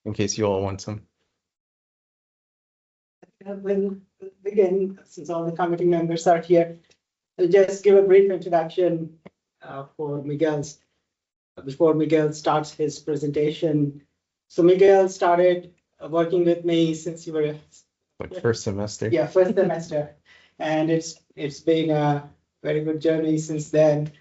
in case you all want some. We'll begin, since all the committee members are here. I'll just give a brief introduction for Miguel's, before Miguel starts his presentation. So Miguel started working with me since you were Like first semester. Yeah, first semester. And it's been a very good journey since then.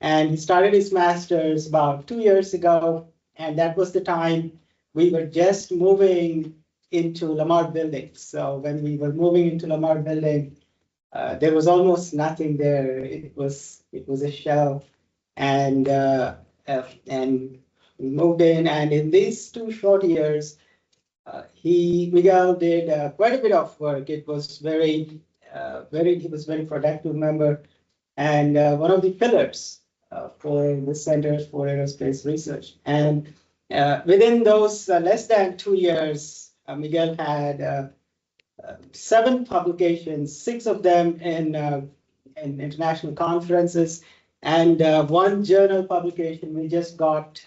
And he started his master's about 2 years ago. And that was the time we were just moving into Lamar building. So when we were moving into Lamar building, there was almost nothing there. It was a shell. And we moved in. And in these 2 short years, Miguel did quite a bit of work. It was he was very productive member, and one of the pillars for the Center for Aerospace Research. And within those less than 2 years, Miguel had 7 publications, 6 of them in international conferences, and 1 journal publication. We just got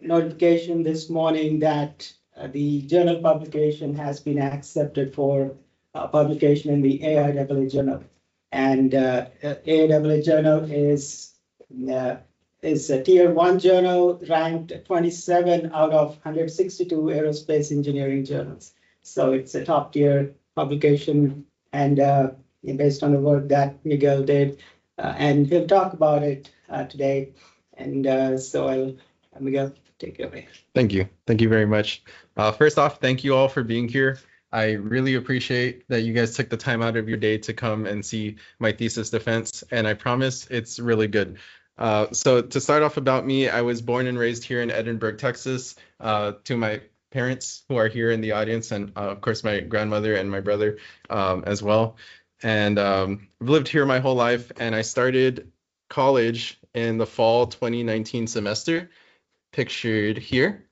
notification this morning that the journal publication has been accepted for publication in the AIAA journal. And AIAA journal is a tier 1 journal, ranked 27 out of 162 aerospace engineering journals. So it's a top tier publication, and based on the work that Miguel did, and he'll talk about it today. And so Miguel, take it away. Thank you. Thank you very much. First off, thank you all for being here. I really appreciate that you guys took the time out of your day to come and see my thesis defense, and I promise it's really good. So to start off about me, I was born and raised here in Edinburgh, Texas, to my parents who are here in the audience, and of course my grandmother and my brother as well. And I've lived here my whole life, and I started college in the fall 2019 semester, pictured here.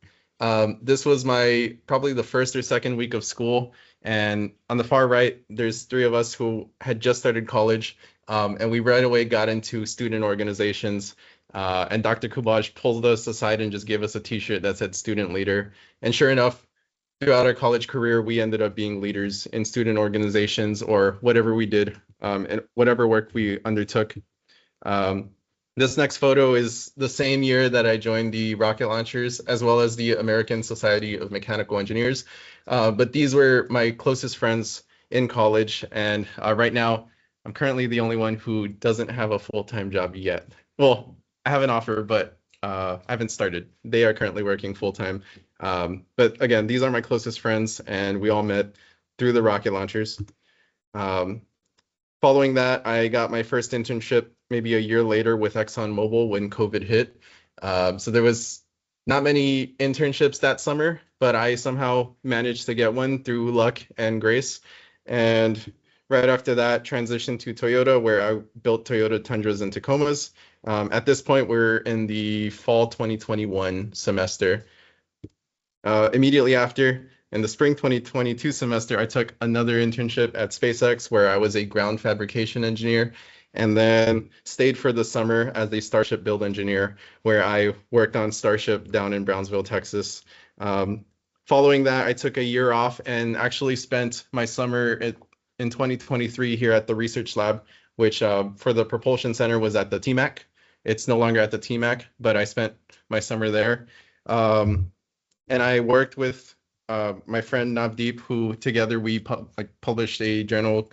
This was probably the first or second week of school, and on the far right, there's 3 of us who had just started college, and we right away got into student organizations, and Dr. Kubaj pulled us aside and just gave us a t-shirt that said student leader. And sure enough, throughout our college career, we ended up being leaders in student organizations or whatever we did, and whatever work we undertook. This next photo is the same year that I joined the rocket launchers, as well as the American Society of Mechanical Engineers. But these were my closest friends in college. And right now, I'm currently the only one who doesn't have a full-time job yet. Well, I have an offer, but I haven't started. They are currently working full-time. But again, these are my closest friends, and we all met through the rocket launchers. Following that, I got my first internship maybe a year later with ExxonMobil when COVID hit. So there was not many internships that summer, but I somehow managed to get one through luck and grace. And right after that, transitioned to Toyota, where I built Toyota Tundras and Tacomas. At this point, we're in the fall 2021 semester. Immediately after, in the spring 2022 semester, I took another internship at SpaceX, where I was a ground fabrication engineer, and then stayed for the summer as a Starship build engineer, where I worked on Starship down in Brownsville, Texas. Following that, I took a year off and actually spent my summer in 2023 here at the research lab, which for the propulsion center was at the TMAC. It's no longer at the TMAC, but I spent my summer there. And I worked with my friend Navdeep, who together we published a journal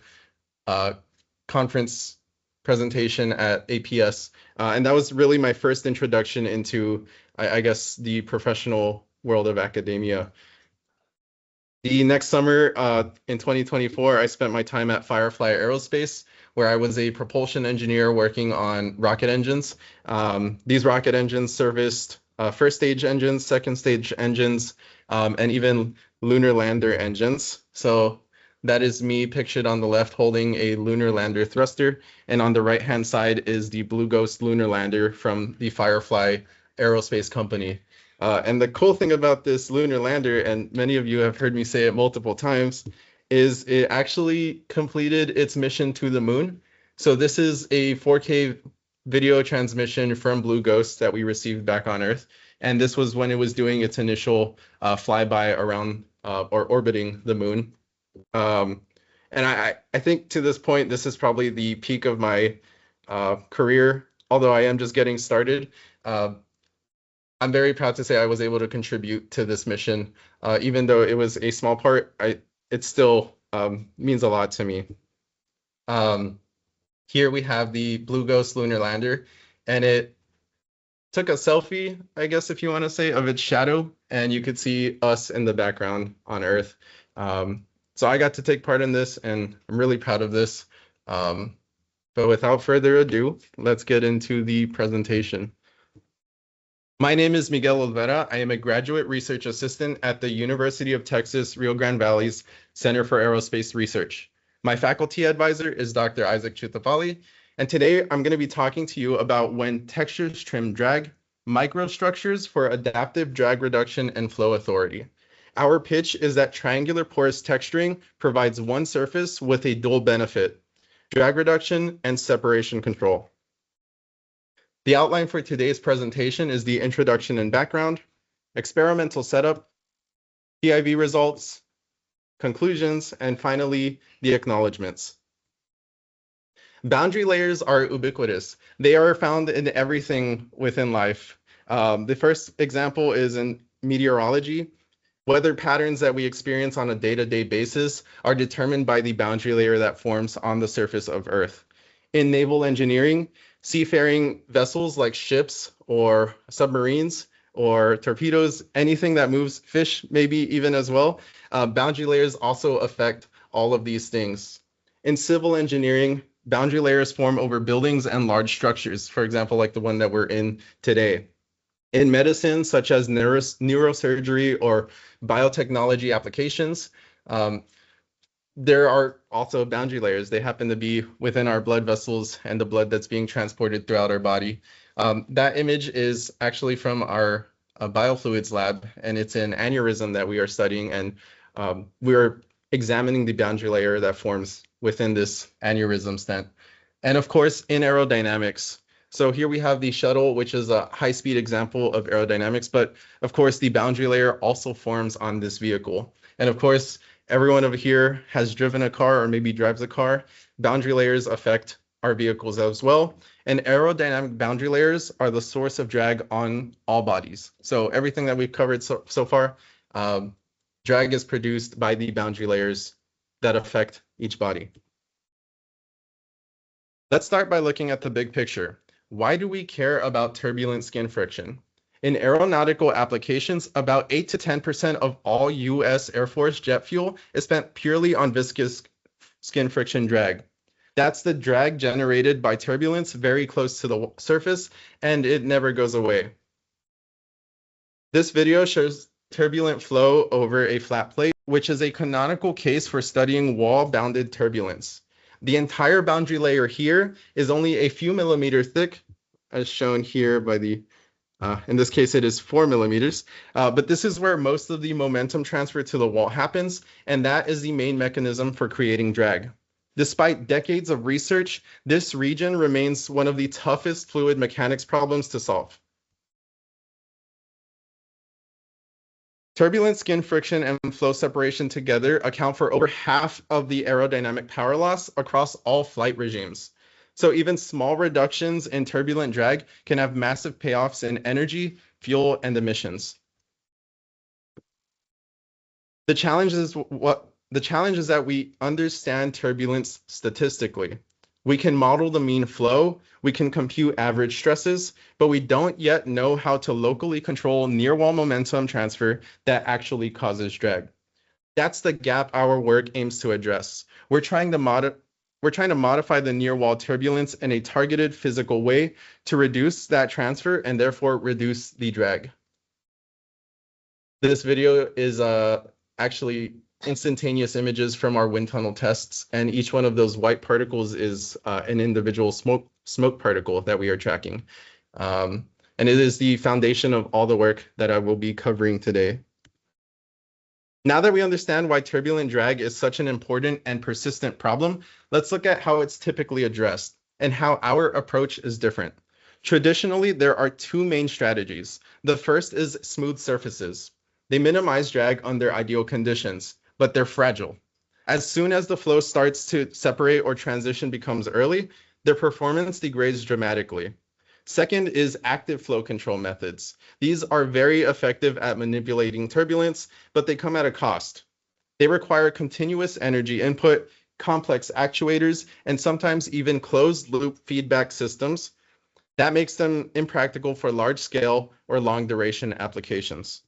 conference presentation at APS. And that was really my first introduction into, I guess, the professional world of academia. The next summer in 2024, I spent my time at Firefly Aerospace, where I was a propulsion engineer working on rocket engines. These rocket engines serviced first stage engines, second stage engines, and even lunar lander engines. So that is me pictured on the left holding a lunar lander thruster, and on the right hand side is the Blue Ghost lunar lander from the Firefly Aerospace company. And the cool thing about this lunar lander, and many of you have heard me say it multiple times, is it actually completed its mission to the moon. So this is a 4K video transmission from Blue Ghost that we received back on Earth. And this was when it was doing its initial flyby around or orbiting the moon. And I think to this point, this is probably the peak of my career, although I am just getting started. I'm very proud to say I was able to contribute to this mission. Even though it was a small part, it still means a lot to me. Here we have the Blue Ghost lunar lander, and it took a selfie, I guess, if you want to say, of its shadow, and you could see us in the background on Earth. So I got to take part in this, and I'm really proud of this. But without further ado, let's get into the presentation. My name is Miguel Olvera. I am a graduate research assistant at the University of Texas, Rio Grande Valley's Center for Aerospace Research. My faculty advisor is Dr. Isaac Chutafali, and today I'm going to be talking to you about when textures trim drag, microstructures for adaptive drag reduction and flow authority. Our pitch is that triangular porous texturing provides one surface with a dual benefit: drag reduction and separation control. The outline for today's presentation is the introduction and background, experimental setup, PIV results, conclusions, and finally, the acknowledgements. Boundary layers are ubiquitous. They are found in everything within life. The first example is in meteorology. Weather patterns that we experience on a day-to-day basis are determined by the boundary layer that forms on the surface of Earth. In naval engineering, seafaring vessels like ships or submarines or torpedoes, anything that moves, fish maybe even as well, boundary layers also affect all of these things. In civil engineering, boundary layers form over buildings and large structures, for example, like the one that we're in today. In medicine, such as neurosurgery or biotechnology applications, there are also boundary layers. They happen to be within our blood vessels and the blood that's being transported throughout our body. That image is actually from our biofluids lab, and it's an aneurysm that we are studying, and we are examining the boundary layer that forms within this aneurysm stent. And of course, in aerodynamics. So here we have the shuttle, which is a high-speed example of aerodynamics, but of course, the boundary layer also forms on this vehicle. And of course, everyone over here has driven a car or maybe drives a car. Boundary layers affect our vehicles as well. And aerodynamic boundary layers are the source of drag on all bodies. So everything that we've covered so far, drag is produced by the boundary layers that affect each body. Let's start by looking at the big picture. Why do we care about turbulent skin friction? In aeronautical applications, about 8 to 10% of all US Air Force jet fuel is spent purely on viscous skin friction drag. That's the drag generated by turbulence very close to the surface, and it never goes away. This video shows turbulent flow over a flat plate, which is a canonical case for studying wall-bounded turbulence. The entire boundary layer here is only a few millimeters thick, as shown here by the in this case, it is 4 millimeters, but this is where most of the momentum transfer to the wall happens, and that is the main mechanism for creating drag. Despite decades of research, this region remains one of the toughest fluid mechanics problems to solve. Turbulent skin friction and flow separation together account for over half of the aerodynamic power loss across all flight regimes. So even small reductions in turbulent drag can have massive payoffs in energy, fuel, and emissions. The challenge is that we understand turbulence statistically. We can model the mean flow, we can compute average stresses, but we don't yet know how to locally control near-wall momentum transfer that actually causes drag. That's the gap our work aims to address. We're trying to modify the near-wall turbulence in a targeted physical way to reduce that transfer and therefore reduce the drag. This video is actually instantaneous images from our wind tunnel tests, and each one of those white particles is an individual smoke particle that we are tracking. And it is the foundation of all the work that I will be covering today. Now that we understand why turbulent drag is such an important and persistent problem, let's look at how it's typically addressed and how our approach is different. Traditionally, there are two main strategies. The first is smooth surfaces. They minimize drag under ideal conditions, but they're fragile. As soon as the flow starts to separate or transition becomes early, their performance degrades dramatically. Second is active flow control methods. These are very effective at manipulating turbulence, but they come at a cost. They require continuous energy input, complex actuators, and sometimes even closed-loop feedback systems. That makes them impractical for large-scale or long-duration applications.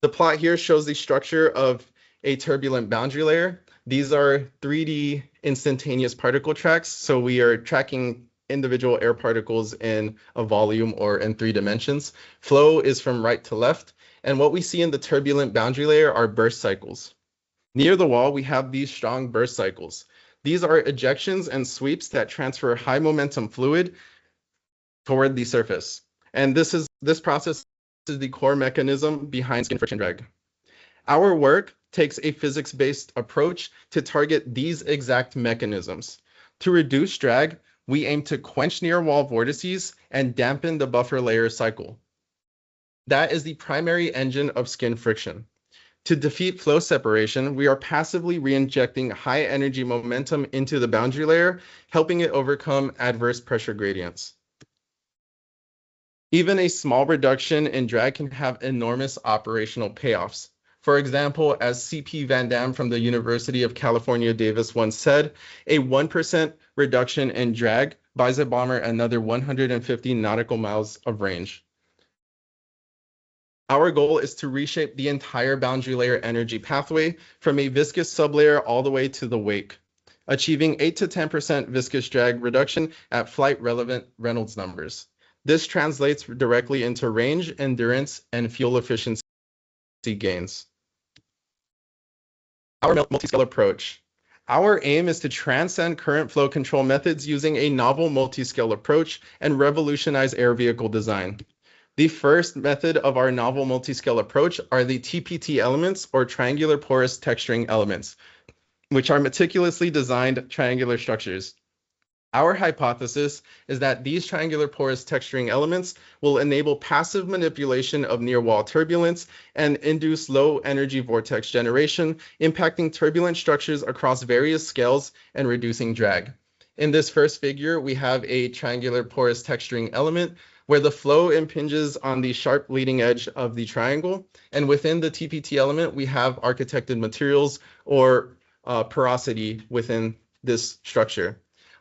The plot here shows the structure of a turbulent boundary layer. These are 3D instantaneous particle tracks, so we are tracking individual air particles in a volume or in 3 dimensions. Flow is from right to left, and what we see in the turbulent boundary layer are burst cycles. Near the wall, we have these strong burst cycles. These are ejections and sweeps that transfer high momentum fluid toward the surface. And this process is the core mechanism behind skin friction drag. Our work takes a physics-based approach to target these exact mechanisms. To reduce drag, we aim to quench near wall vortices and dampen the buffer layer cycle. That is the primary engine of skin friction. To defeat flow separation, we are passively reinjecting high energy momentum into the boundary layer, helping it overcome adverse pressure gradients. Even a small reduction in drag can have enormous operational payoffs. For example, as C.P. Van Dam from the University of California, Davis once said, a 1% reduction in drag buys a bomber another 150 nautical miles of range. Our goal is to reshape the entire boundary layer energy pathway from a viscous sublayer all the way to the wake, achieving 8 to 10% viscous drag reduction at flight-relevant Reynolds numbers. This translates directly into range, endurance, and fuel efficiency gains. Our multi-scale approach. Our aim is to transcend current flow control methods using a novel multi-scale approach and revolutionize air vehicle design. The first method of our novel multi-scale approach are the TPT elements, or triangular porous texturing elements, which are meticulously designed triangular structures. Our hypothesis is that these triangular porous texturing elements will enable passive manipulation of near-wall turbulence and induce low-energy vortex generation, impacting turbulent structures across various scales and reducing drag. In this first figure, we have a triangular porous texturing element where the flow impinges on the sharp leading edge of the triangle. And within the TPT element, we have architected materials or porosity within this structure.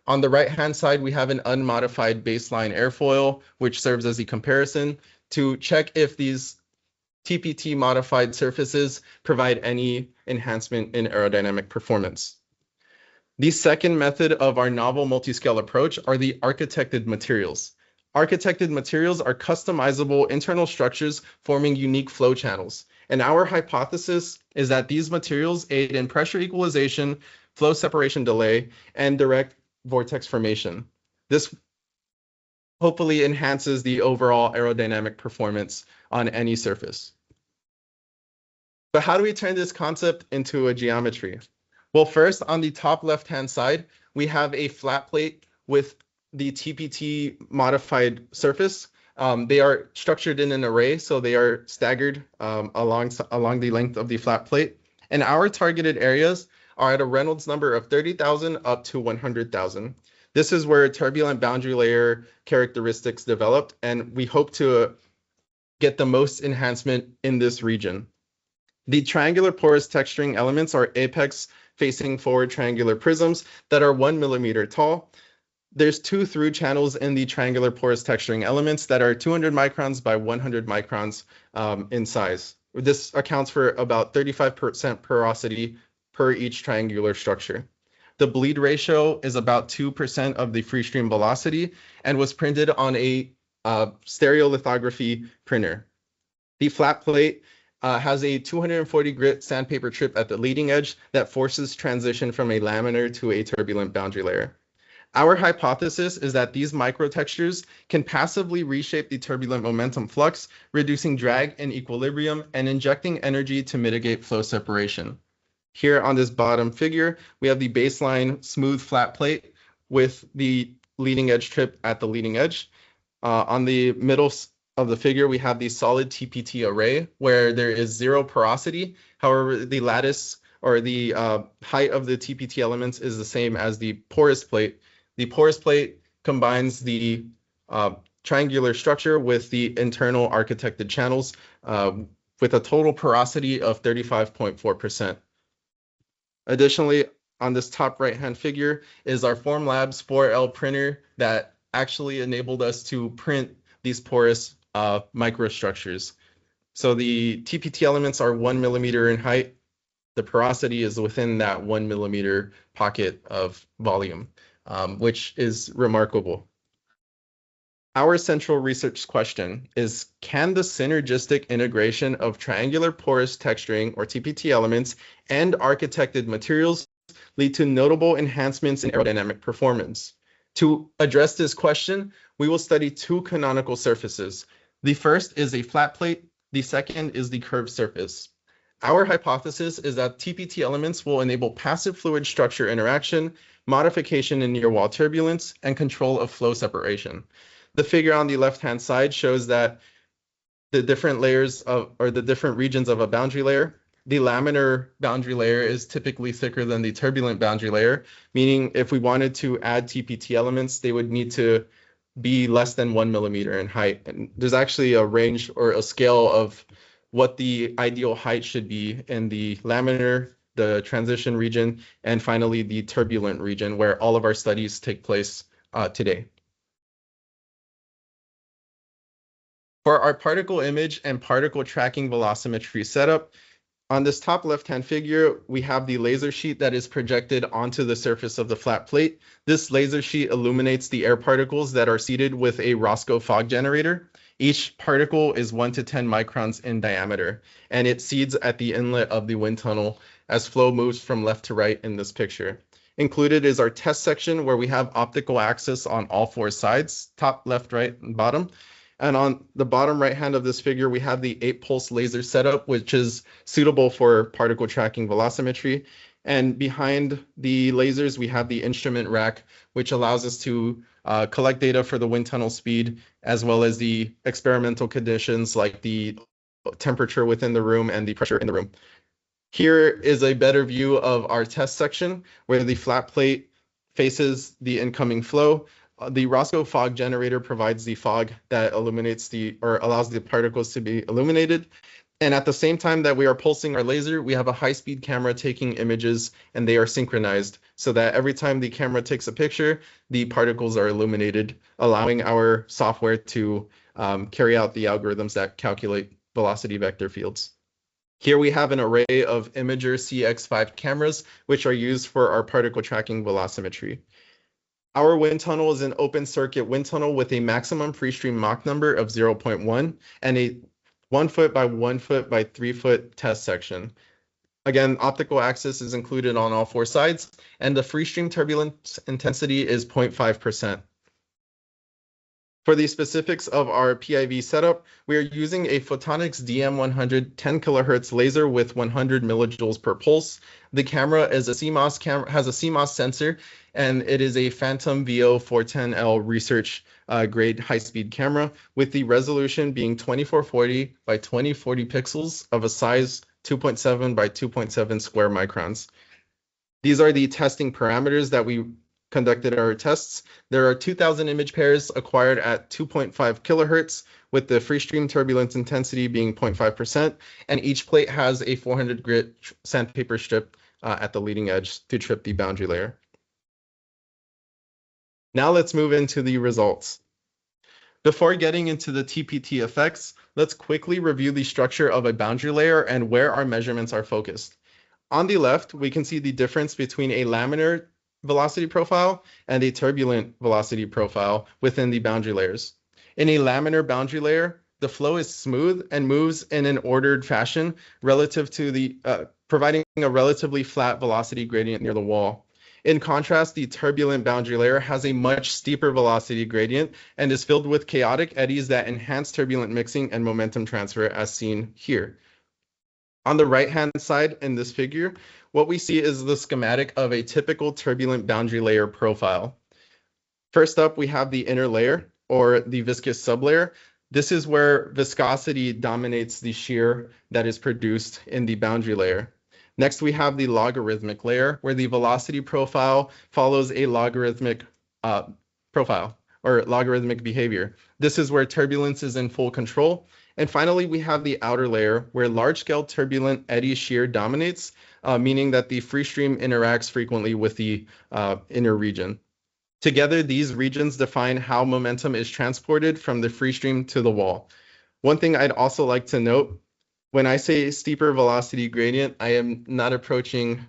On the right-hand side, we have an unmodified baseline airfoil, which serves as a comparison to check if these TPT modified surfaces provide any enhancement in aerodynamic performance. The second method of our novel multi-scale approach are the architected materials. Architected materials are customizable internal structures forming unique flow channels. And our hypothesis is that these materials aid in pressure equalization, flow separation delay, and direct vortex formation. This hopefully enhances the overall aerodynamic performance on any surface. But how do we turn this concept into a geometry? Well, first, on the top left-hand side, we have a flat plate with the TPT modified surface. They are structured in an array, so they are staggered along the length of the flat plate. And our targeted areas are at a Reynolds number of 30,000 up to 100,000. This is where turbulent boundary layer characteristics developed, and we hope to get the most enhancement in this region. The triangular porous texturing elements are apex-facing forward triangular prisms that are 1 millimeter tall. There's 2 through channels in the triangular porous texturing elements that are 200 microns by 100 microns in size. This accounts for about 35% porosity per each triangular structure. The bleed ratio is about 2% of the free stream velocity and was printed on a stereolithography printer. The flat plate has a 240 grit sandpaper trip at the leading edge that forces transition from a laminar to a turbulent boundary layer. Our hypothesis is that these microtextures can passively reshape the turbulent momentum flux, reducing drag and equilibrium and injecting energy to mitigate flow separation. Here on this bottom figure, we have the baseline smooth flat plate with the leading edge trip at the leading edge. On the middle of the figure, we have the solid TPT array where there is zero porosity. However, the lattice or the height of the TPT elements is the same as the porous plate. The porous plate combines the triangular structure with the internal architected channels with a total porosity of 35.4%. Additionally, on this top right-hand figure is our Formlabs 4L printer that actually enabled us to print these porous microstructures. So the TPT elements are 1 millimeter in height. The porosity is within that 1 millimeter pocket of volume, which is remarkable. Our central research question is, can the synergistic integration of triangular porous texturing, or TPT elements, and architected materials lead to notable enhancements in aerodynamic performance? To address this question, we will study two canonical surfaces. The first is a flat plate. The second is the curved surface. Our hypothesis is that TPT elements will enable passive fluid structure interaction, modification in near wall turbulence, and control of flow separation. The figure on the left-hand side shows that the different layers of, or the different regions of a boundary layer. The laminar boundary layer is typically thicker than the turbulent boundary layer, meaning if we wanted to add TPT elements, they would need to be less than 1 millimeter in height. And there's actually a range or a scale of what the ideal height should be in the laminar, the transition region, and finally the turbulent region, where all of our studies take place today. For our particle image and particle tracking velocimetry setup, on this top left-hand figure, we have the laser sheet that is projected onto the surface of the flat plate. This laser sheet illuminates the air particles that are seeded with a Roscoe fog generator. Each particle is 1 to 10 microns in diameter, and it seeds at the inlet of the wind tunnel as flow moves from left to right in this picture. Included is our test section where we have optical axis on all four sides, top, left, right, and bottom. And on the bottom right hand of this figure, we have the 8-pulse laser setup, which is suitable for particle tracking velocimetry. And behind the lasers, we have the instrument rack, which allows us to collect data for the wind tunnel speed, as well as the experimental conditions like the temperature within the room and the pressure in the room. Here is a better view of our test section, where the flat plate faces the incoming flow. The Roscoe fog generator provides the fog that illuminates or allows the particles to be illuminated. And at the same time that we are pulsing our laser, we have a high-speed camera taking images, and they are synchronized so that every time the camera takes a picture, the particles are illuminated, allowing our software to carry out the algorithms that calculate velocity vector fields. Here we have an array of Imager CX5 cameras, which are used for our particle tracking velocimetry. Our wind tunnel is an open circuit wind tunnel with a maximum free stream Mach number of 0.1 and a 1 foot by 1 foot by 3 foot test section. Again, optical axis is included on all four sides, and the free stream turbulence intensity is 0.5%. For the specifics of our PIV setup, we are using a Photonics DM100 10 kilohertz laser with 100 millijoules per pulse. The camera is a CMOS camera, has a CMOS sensor, and it is a Phantom VO410L research grade high-speed camera with the resolution being 2440 by 2040 pixels of a size 2.7 by 2.7 square microns. These are the testing parameters that we conducted our tests. There are 2,000 image pairs acquired at 2.5 kilohertz, with the free stream turbulence intensity being 0.5%, and each plate has a 400 grit sandpaper strip at the leading edge to trip the boundary layer. Now let's move into the results. Before getting into the TPT effects, let's quickly review the structure of a boundary layer and where our measurements are focused. On the left, we can see the difference between a laminar velocity profile and a turbulent velocity profile within the boundary layers. In a laminar boundary layer, the flow is smooth and moves in an ordered fashion relative to the providing a relatively flat velocity gradient near the wall. In contrast, the turbulent boundary layer has a much steeper velocity gradient and is filled with chaotic eddies that enhance turbulent mixing and momentum transfer, as seen here. On the right-hand side in this figure, what we see is the schematic of a typical turbulent boundary layer profile. First up, we have the inner layer, or the viscous sublayer. This is where viscosity dominates the shear that is produced in the boundary layer. Next, we have the logarithmic layer, where the velocity profile follows a logarithmic profile, or logarithmic behavior. This is where turbulence is in full control. And finally, we have the outer layer, where large-scale turbulent eddy shear dominates, meaning that the free stream interacts frequently with the inner region. Together, these regions define how momentum is transported from the free stream to the wall. One thing I'd also like to note, when I say steeper velocity gradient, I am not approaching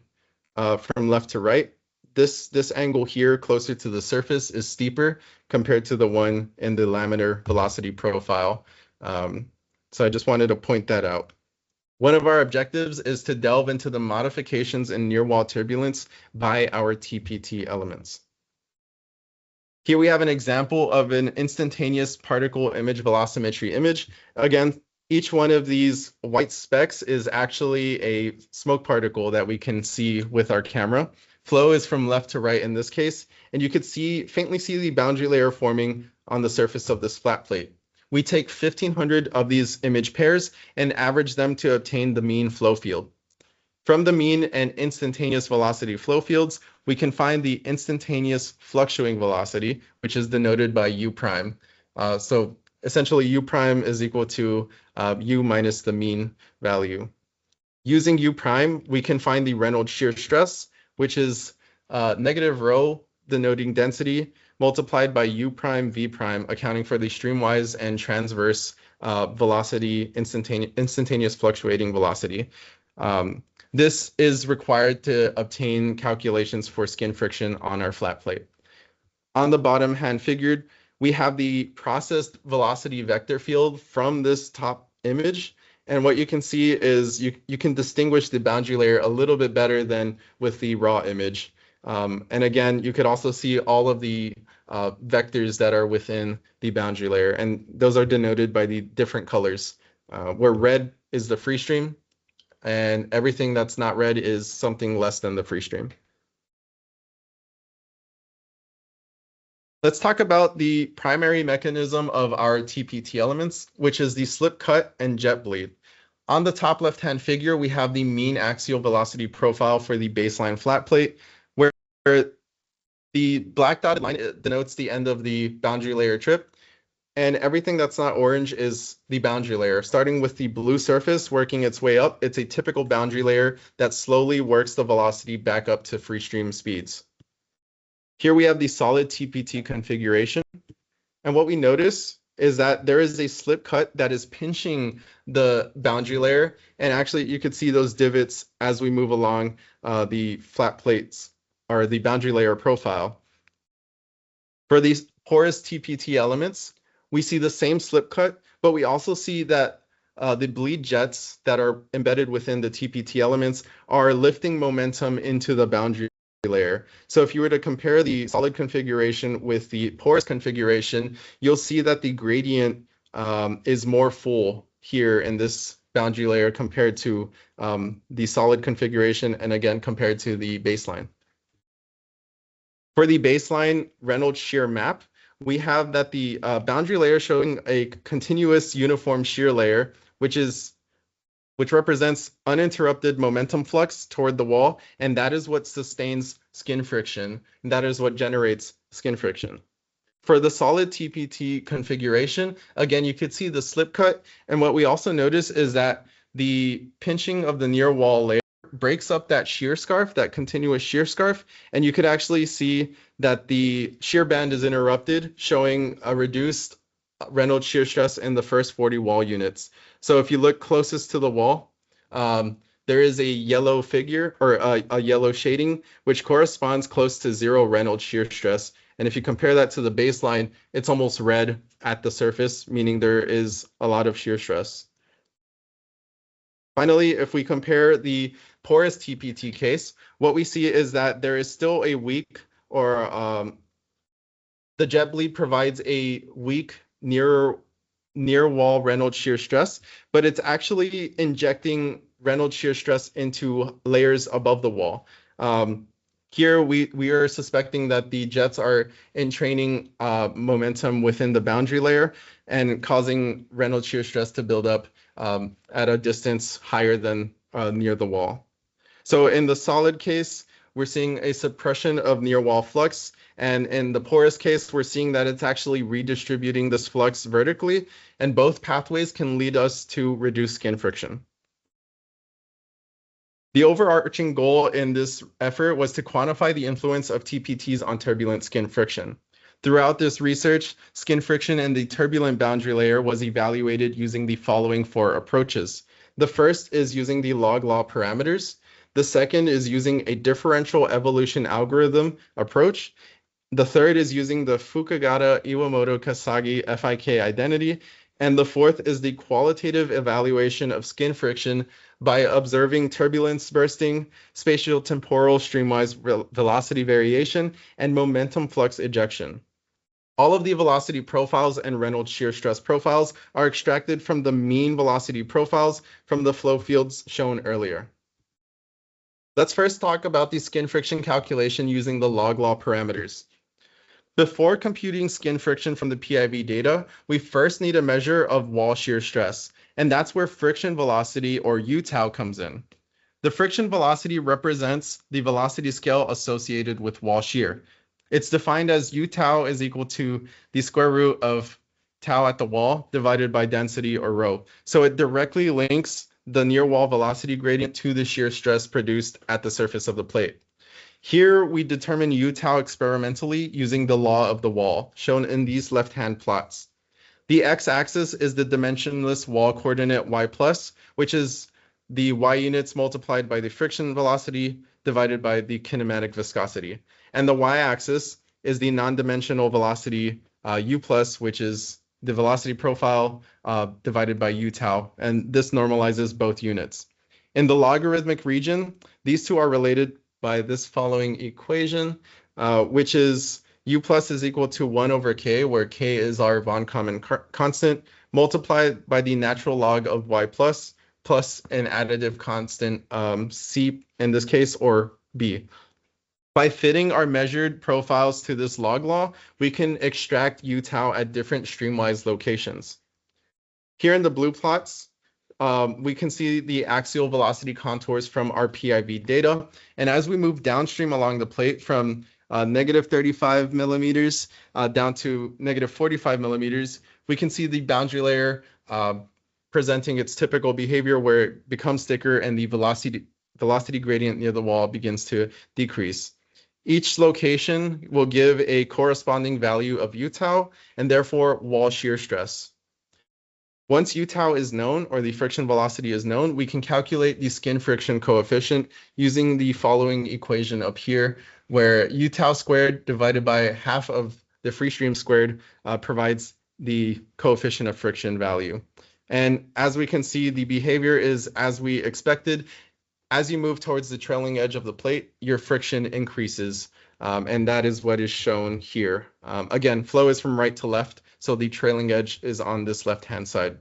from left to right. This angle here, closer to the surface, is steeper compared to the one in the laminar velocity profile. So I just wanted to point that out. One of our objectives is to delve into the modifications in near wall turbulence by our TPT elements. Here we have an example of an instantaneous particle image velocimetry image. Again, each one of these white specks is actually a smoke particle that we can see with our camera. Flow is from left to right in this case, and you could faintly see the boundary layer forming on the surface of this flat plate. We take 1,500 of these image pairs and average them to obtain the mean flow field. From the mean and instantaneous velocity flow fields, we can find the instantaneous fluctuating velocity, which is denoted by U prime. So essentially, U prime is equal to U minus the mean value. Using U prime, we can find the Reynolds shear stress, which is negative rho denoting density multiplied by U prime V prime, accounting for the streamwise and transverse velocity, instantaneous fluctuating velocity. This is required to obtain calculations for skin friction on our flat plate. On the bottom hand figured, we have the processed velocity vector field from this top image. And what you can see is you can distinguish the boundary layer a little bit better than with the raw image. And again, you could also see all of the vectors that are within the boundary layer. And those are denoted by the different colors, where red is the free stream, and everything that's not red is something less than the free stream. Let's talk about the primary mechanism of our TPT elements, which is the slip cut and jet bleed. On the top left-hand figure, we have the mean axial velocity profile for the baseline flat plate, where the black dotted line denotes the end of the boundary layer trip. And everything that's not orange is the boundary layer. Starting with the blue surface, working its way up, it's a typical boundary layer that slowly works the velocity back up to free stream speeds. Here we have the solid TPT configuration. And what we notice is that there is a slip cut that is pinching the boundary layer. And actually, you could see those divots as we move along the flat plates or the boundary layer profile. For these porous TPT elements, we see the same slip cut, but we also see that the bleed jets that are embedded within the TPT elements are lifting momentum into the boundary layer. So if you were to compare the solid configuration with the porous configuration, you'll see that the gradient is more full here in this boundary layer compared to the solid configuration, and again, compared to the baseline. For the baseline Reynolds shear map, we have that the boundary layer showing a continuous uniform shear layer, which represents uninterrupted momentum flux toward the wall, and that is what sustains skin friction, and that is what generates skin friction. For the solid TPT configuration, again, you could see the slip cut, and what we also notice is that the pinching of the near wall layer breaks up that shear scarf, that continuous shear scarf, and you could actually see that the shear band is interrupted, showing a reduced Reynolds shear stress in the first 40 wall units. So if you look closest to the wall, there is a yellow figure, or a yellow shading, which corresponds close to 0 Reynolds shear stress. And if you compare that to the baseline, it's almost red at the surface, meaning there is a lot of shear stress. Finally, if we compare the porous TPT case, what we see is that there is still a weak, or the jet bleed provides a weak near wall Reynolds shear stress, but it's actually injecting Reynolds shear stress into layers above the wall. Here we are suspecting that the jets are entraining momentum within the boundary layer and causing Reynolds shear stress to build up at a distance higher than near the wall. So in the solid case, we're seeing a suppression of near wall flux. And in the porous case, we're seeing that it's actually redistributing this flux vertically. And both pathways can lead us to reduce skin friction. The overarching goal in this effort was to quantify the influence of TPTs on turbulent skin friction. Throughout this research, skin friction in the turbulent boundary layer was evaluated using the following 4 approaches. The first is using the log law parameters. The second is using a differential evolution algorithm approach. The third is using the Fukugata-Iwamoto-Kasagi FIK identity. And the fourth is the qualitative evaluation of skin friction by observing turbulence bursting, spatial temporal streamwise velocity variation, and momentum flux ejection. All of the velocity profiles and Reynolds shear stress profiles are extracted from the mean velocity profiles from the flow fields shown earlier. Let's first talk about the skin friction calculation using the log law parameters. Before computing skin friction from the PIV data, we first need a measure of wall shear stress, and that's where friction velocity, or U tau, comes in. The friction velocity represents the velocity scale associated with wall shear. It's defined as U tau is equal to the square root of tau at the wall divided by density, or rho. So it directly links the near wall velocity gradient to the shear stress produced at the surface of the plate. Here we determine U tau experimentally using the law of the wall, shown in these left-hand plots. The x-axis is the dimensionless wall coordinate y+, which is the y units multiplied by the friction velocity divided by the kinematic viscosity. And the y-axis is the non-dimensional velocity u+, which is the velocity profile divided by u tau, and this normalizes both units. In the logarithmic region, these two are related by this following equation, which is u plus is equal to 1 over k, where k is our von Neumann constant, multiplied by the natural log of y plus an additive constant c in this case, or b. By fitting our measured profiles to this log law, we can extract u tau at different streamwise locations. Here in the blue plots, we can see the axial velocity contours from our PIV data. And as we move downstream along the plate from negative 35 millimeters down to negative 45 millimeters, we can see the boundary layer presenting its typical behavior where it becomes thicker and the velocity gradient near the wall begins to decrease. Each location will give a corresponding value of U tau and therefore wall shear stress. Once U tau is known, or the friction velocity is known, we can calculate the skin friction coefficient using the following equation up here, where U tau squared divided by half of the free stream squared provides the coefficient of friction value. And as we can see, the behavior is as we expected. As you move towards the trailing edge of the plate, your friction increases, and that is what is shown here. Again, flow is from right to left, so the trailing edge is on this left-hand side.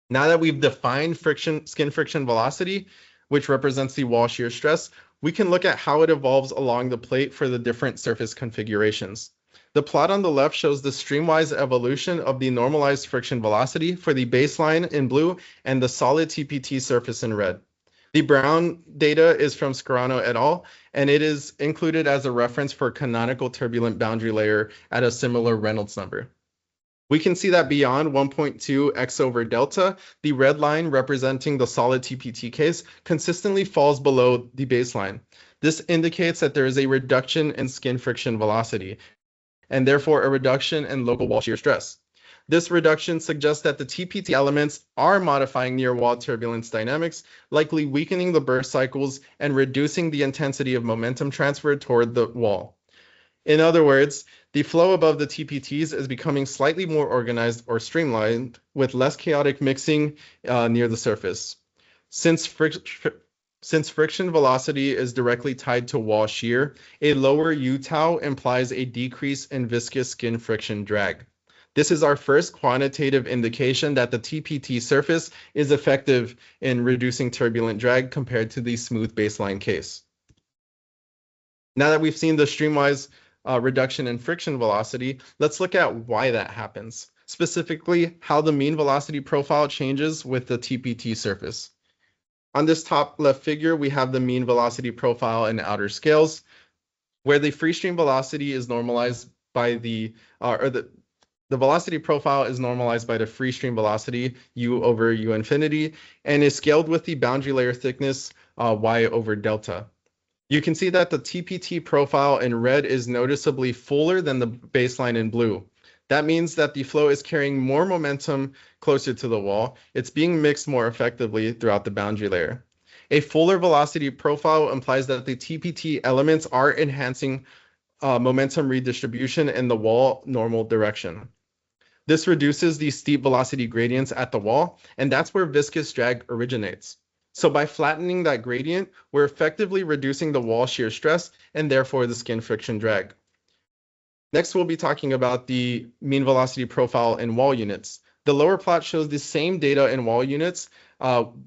Now that we've defined skin friction velocity, which represents the wall shear stress, we can look at how it evolves along the plate for the different surface configurations. The plot on the left shows the streamwise evolution of the normalized friction velocity for the baseline in blue and the solid TPT surface in red. The brown data is from Scarano et al., and it is included as a reference for canonical turbulent boundary layer at a similar Reynolds number. We can see that beyond 1.2 x over delta, the red line representing the solid TPT case consistently falls below the baseline. This indicates that there is a reduction in skin friction velocity, and therefore a reduction in local wall shear stress. This reduction suggests that the TPT elements are modifying near wall turbulence dynamics, likely weakening the burst cycles and reducing the intensity of momentum transfer toward the wall. In other words, the flow above the TPTs is becoming slightly more organized or streamlined, with less chaotic mixing near the surface. Since friction velocity is directly tied to wall shear, a lower U tau implies a decrease in viscous skin friction drag. This is our first quantitative indication that the TPT surface is effective in reducing turbulent drag compared to the smooth baseline case. Now that we've seen the streamwise reduction in friction velocity, let's look at why that happens. Specifically, how the mean velocity profile changes with the TPT surface. On this top left figure, we have the mean velocity profile in outer scales, where the free stream velocity is normalized by the velocity profile is normalized by the free stream velocity u over u infinity and is scaled with the boundary layer thickness y over delta. You can see that the TPT profile in red is noticeably fuller than the baseline in blue. That means that the flow is carrying more momentum closer to the wall. It's being mixed more effectively throughout the boundary layer. A fuller velocity profile implies that the TPT elements are enhancing momentum redistribution in the wall normal direction. This reduces the steep velocity gradients at the wall, and that's where viscous drag originates. So by flattening that gradient, we're effectively reducing the wall shear stress and therefore the skin friction drag. Next, we'll be talking about the mean velocity profile in wall units. The lower plot shows the same data in wall units,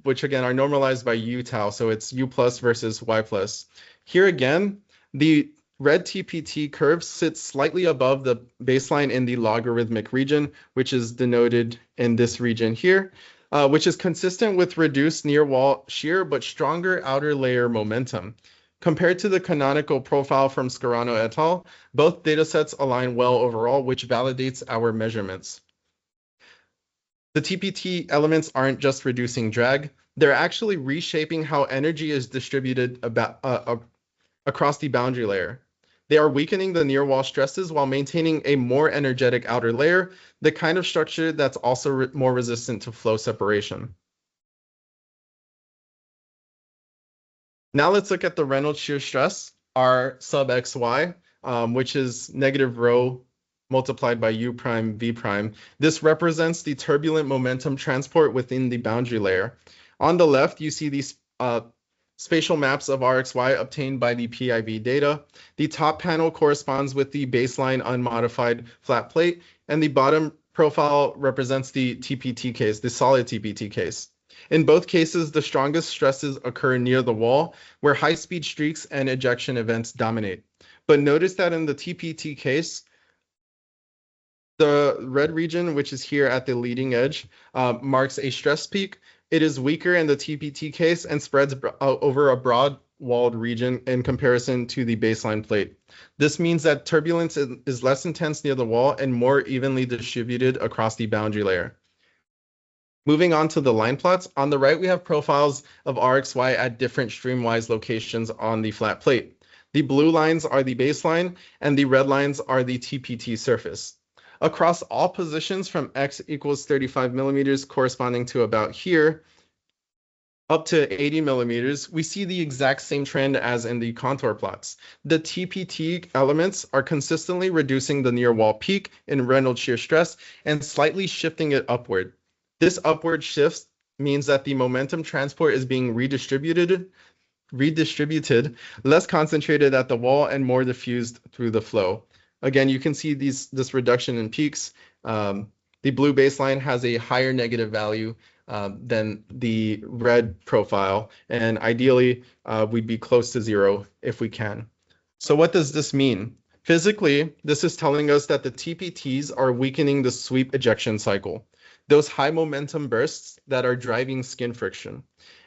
which again are normalized by u tau, so it's u plus versus y plus. Here again, the red TPT curve sits slightly above the baseline in the logarithmic region, which is denoted in this region here, which is consistent with reduced near wall shear but stronger outer layer momentum. Compared to the canonical profile from Scarano et al., both datasets align well overall, which validates our measurements. The TPT elements aren't just reducing drag, they're actually reshaping how energy is distributed across the boundary layer. They are weakening the near wall stresses while maintaining a more energetic outer layer, the kind of structure that's also more resistant to flow separation. Now let's look at the Reynolds shear stress, R sub xy, which is negative rho multiplied by u prime v prime. This represents the turbulent momentum transport within the boundary layer. On the left, you see these spatial maps of RxY obtained by the PIV data. The top panel corresponds with the baseline unmodified flat plate, and the bottom profile represents the TPT case, the solid TPT case. In both cases, the strongest stresses occur near the wall, where high-speed streaks and ejection events dominate. But notice that in the TPT case, the red region, which is here at the leading edge, marks a stress peak. It is weaker in the TPT case and spreads over a broad-walled region in comparison to the baseline plate. This means that turbulence is less intense near the wall and more evenly distributed across the boundary layer. Moving on to the line plots, on the right we have profiles of RxY at different streamwise locations on the flat plate. The blue lines are the baseline and the red lines are the TPT surface. Across all positions from x equals 35 millimeters corresponding to about here, up to 80 millimeters, we see the exact same trend as in the contour plots. The TPT elements are consistently reducing the near wall peak in Reynolds shear stress and slightly shifting it upward. This upward shift means that the momentum transport is being redistributed, less concentrated at the wall and more diffused through the flow. Again, you can see this reduction in peaks. The blue baseline has a higher negative value than the red profile, and ideally we'd be close to zero if we can. So what does this mean? Physically, this is telling us that the TPTs are weakening the sweep ejection cycle, those high momentum bursts that are driving skin friction.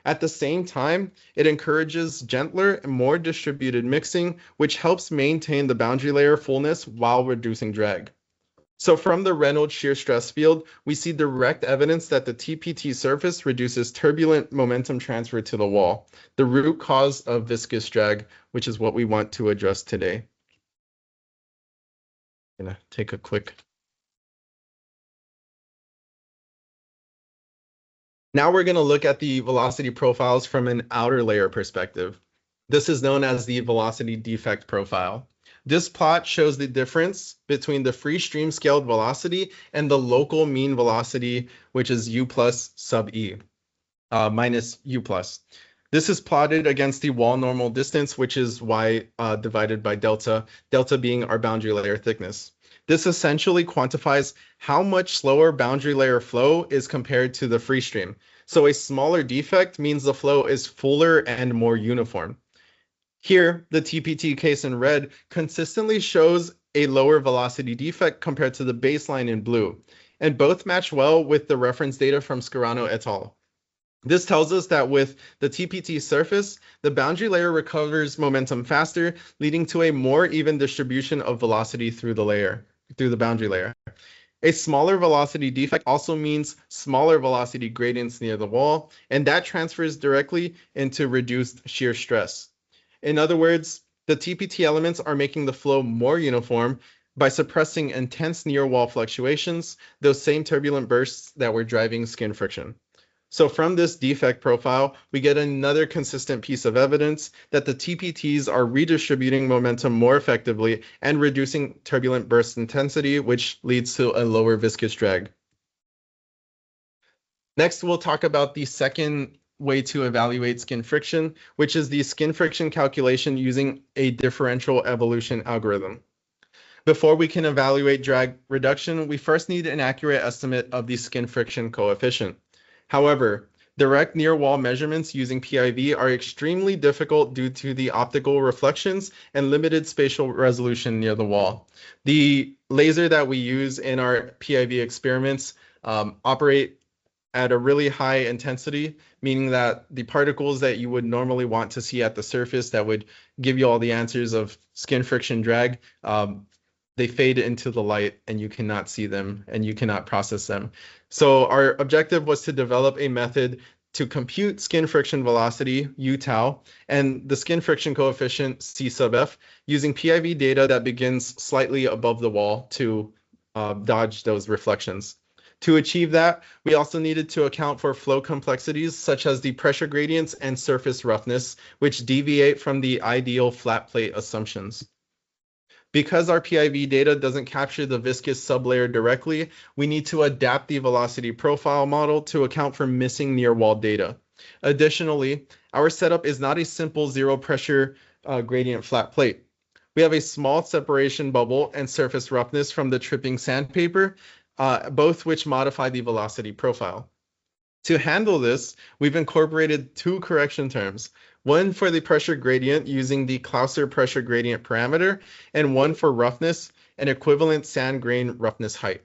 At the same time, it encourages gentler and more distributed mixing, which helps maintain the boundary layer fullness while reducing drag. So from the Reynolds shear stress field, we see direct evidence that the TPT surface reduces turbulent momentum transfer to the wall, the root cause of viscous drag, which is what we want to address today. I'm gonna take a quick. Now we're going to look at the velocity profiles from an outer layer perspective. This is known as the velocity defect profile. This plot shows the difference between the free stream scaled velocity and the local mean velocity, which is u plus sub e, minus u plus. This is plotted against the wall normal distance, which is y divided by delta, delta being our boundary layer thickness. This essentially quantifies how much slower boundary layer flow is compared to the free stream. So a smaller defect means the flow is fuller and more uniform. Here, the TPT case in red consistently shows a lower velocity defect compared to the baseline in blue, and both match well with the reference data from Scarano et al. This tells us that with the TPT surface, the boundary layer recovers momentum faster, leading to a more even distribution of velocity through the boundary layer. A smaller velocity defect also means smaller velocity gradients near the wall, and that transfers directly into reduced shear stress. In other words, the TPT elements are making the flow more uniform by suppressing intense near wall fluctuations, those same turbulent bursts that were driving skin friction. So from this defect profile, we get another consistent piece of evidence that the TPTs are redistributing momentum more effectively and reducing turbulent burst intensity, which leads to a lower viscous drag. Next, we'll talk about the second way to evaluate skin friction, which is the skin friction calculation using a differential evolution algorithm. Before we can evaluate drag reduction, we first need an accurate estimate of the skin friction coefficient. However, direct near-wall measurements using PIV are extremely difficult due to the optical reflections and limited spatial resolution near the wall. The laser that we use in our PIV experiments operate at a really high intensity, meaning that the particles that you would normally want to see at the surface that would give you all the answers of skin friction drag, they fade into the light and you cannot see them and you cannot process them. So our objective was to develop a method to compute skin friction velocity, U tau, and the skin friction coefficient, C sub f, using PIV data that begins slightly above the wall to dodge those reflections. To achieve that, we also needed to account for flow complexities such as the pressure gradients and surface roughness, which deviate from the ideal flat plate assumptions. Because our PIV data doesn't capture the viscous sublayer directly, we need to adapt the velocity profile model to account for missing near wall data. Additionally, our setup is not a simple zero pressure gradient flat plate. We have a small separation bubble and surface roughness from the tripping sandpaper, both which modify the velocity profile. To handle this, we've incorporated two correction terms, one for the pressure gradient using the Clauser pressure gradient parameter, and one for roughness, an equivalent sand grain roughness height.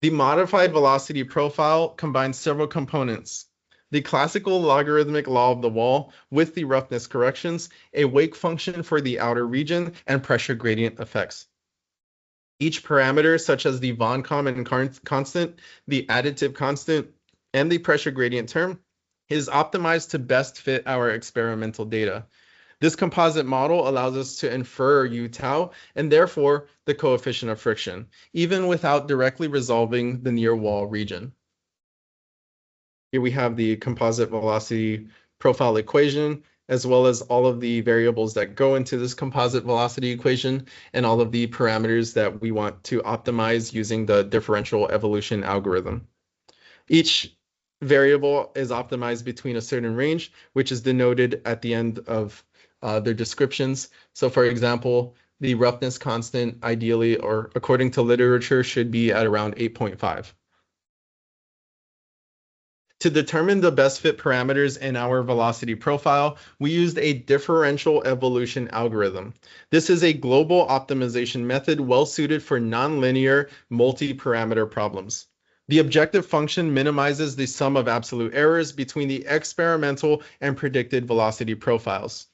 The modified velocity profile combines several components: the classical logarithmic law of the wall with the roughness corrections, a wake function for the outer region, and pressure gradient effects. Each parameter, such as the von Neumann constant, the additive constant, and the pressure gradient term, is optimized to best fit our experimental data. This composite model allows us to infer U tau and therefore the coefficient of friction, even without directly resolving the near wall region. Here we have the composite velocity profile equation, as well as all of the variables that go into this composite velocity equation and all of the parameters that we want to optimize using the differential evolution algorithm. Each variable is optimized between a certain range, which is denoted at the end of their descriptions. So for example, the roughness constant ideally, or according to literature, should be at around 8.5. To determine the best fit parameters in our velocity profile, we used a differential evolution algorithm. This is a global optimization method well suited for nonlinear multi-parameter problems. The objective function minimizes the sum of absolute errors between the experimental and predicted velocity profiles.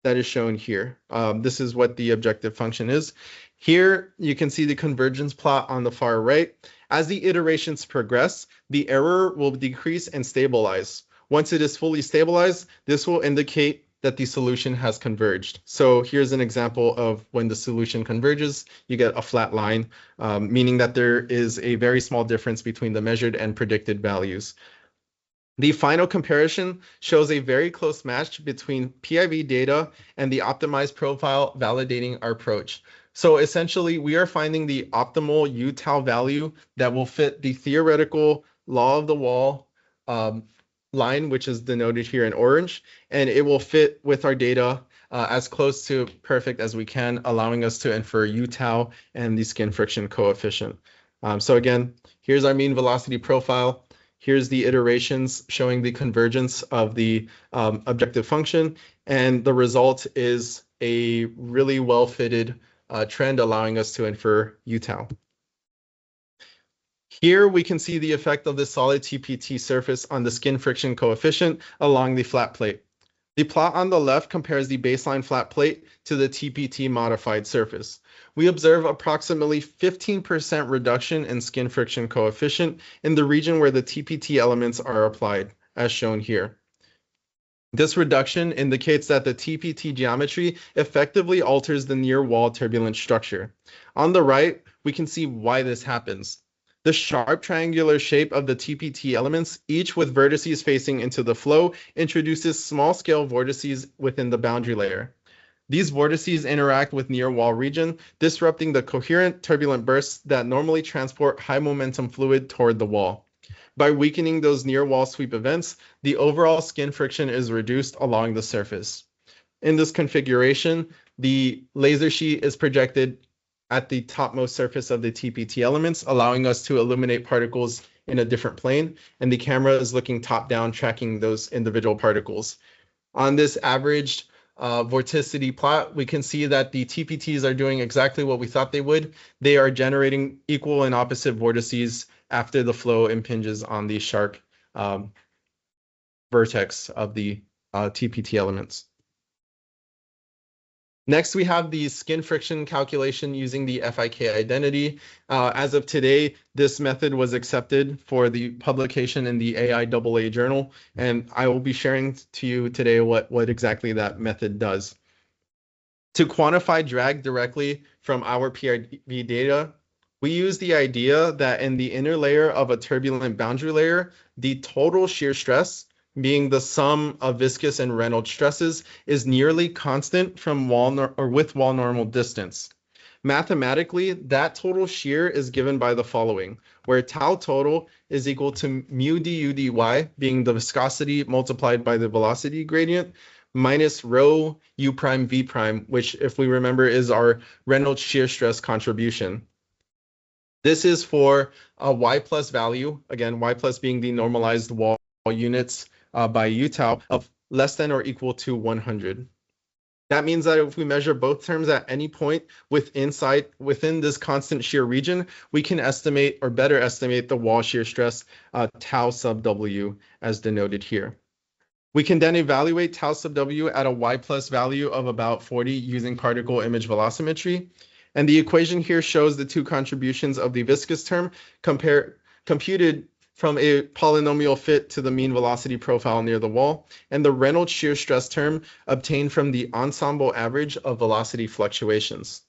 That is shown here. This is what the objective function is. Here you can see the convergence plot on the far right. As the iterations progress, the error will decrease and stabilize. Once it is fully stabilized, this will indicate that the solution has converged. So here's an example of when the solution converges, you get a flat line, meaning that there is a very small difference between the measured and predicted values. The final comparison shows a very close match between PIV data and the optimized profile validating our approach. So essentially, we are finding the optimal U tau value that will fit the theoretical law of the wall line, which is denoted here in orange, and it will fit with our data as close to perfect as we can, allowing us to infer U tau and the skin friction coefficient. So again, here's our mean velocity profile. Here's the iterations showing the convergence of the objective function, and the result is a really well-fitted trend allowing us to infer U tau. Here we can see the effect of the solid TPT surface on the skin friction coefficient along the flat plate. The plot on the left compares the baseline flat plate to the TPT modified surface. We observe approximately 15% reduction in skin friction coefficient in the region where the TPT elements are applied, as shown here. This reduction indicates that the TPT geometry effectively alters the near wall turbulent structure. On the right, we can see why this happens. The sharp triangular shape of the TPT elements, each with vertices facing into the flow, introduces small-scale vortices within the boundary layer. These vortices interact with near-wall region, disrupting the coherent turbulent bursts that normally transport high-momentum fluid toward the wall. By weakening those near-wall sweep events, the overall skin friction is reduced along the surface. In this configuration, the laser sheet is projected at the topmost surface of the TPT elements, allowing us to illuminate particles in a different plane, and the camera is looking top-down, tracking those individual particles. On this averaged vorticity plot, we can see that the TPTs are doing exactly what we thought they would. They are generating equal and opposite vortices after the flow impinges on the sharp vertex of the TPT elements. Next, we have the skin friction calculation using the FIK identity. As of today, this method was accepted for the publication in the AIAA journal, and I will be sharing to you today what exactly that method does. To quantify drag directly from our PIV data, we use the idea that in the inner layer of a turbulent boundary layer, the total shear stress, being the sum of viscous and Reynolds stresses, is nearly constant from with wall normal distance. Mathematically, that total shear is given by the following, where tau total is equal to mu du dy, being the viscosity multiplied by the velocity gradient, minus rho u prime v prime, which, if we remember, is our Reynolds shear stress contribution. This is for a y plus value, again, y plus being the normalized wall units by U tau of less than or equal to 100. That means that if we measure both terms at any point within this constant shear region, we can estimate or better estimate the wall shear stress tau sub w as denoted here. We can then evaluate tau sub w at a y plus value of about 40 using particle image velocimetry. And the equation here shows the two contributions of the viscous term computed from a polynomial fit to the mean velocity profile near the wall, and the Reynolds shear stress term obtained from the ensemble average of velocity fluctuations.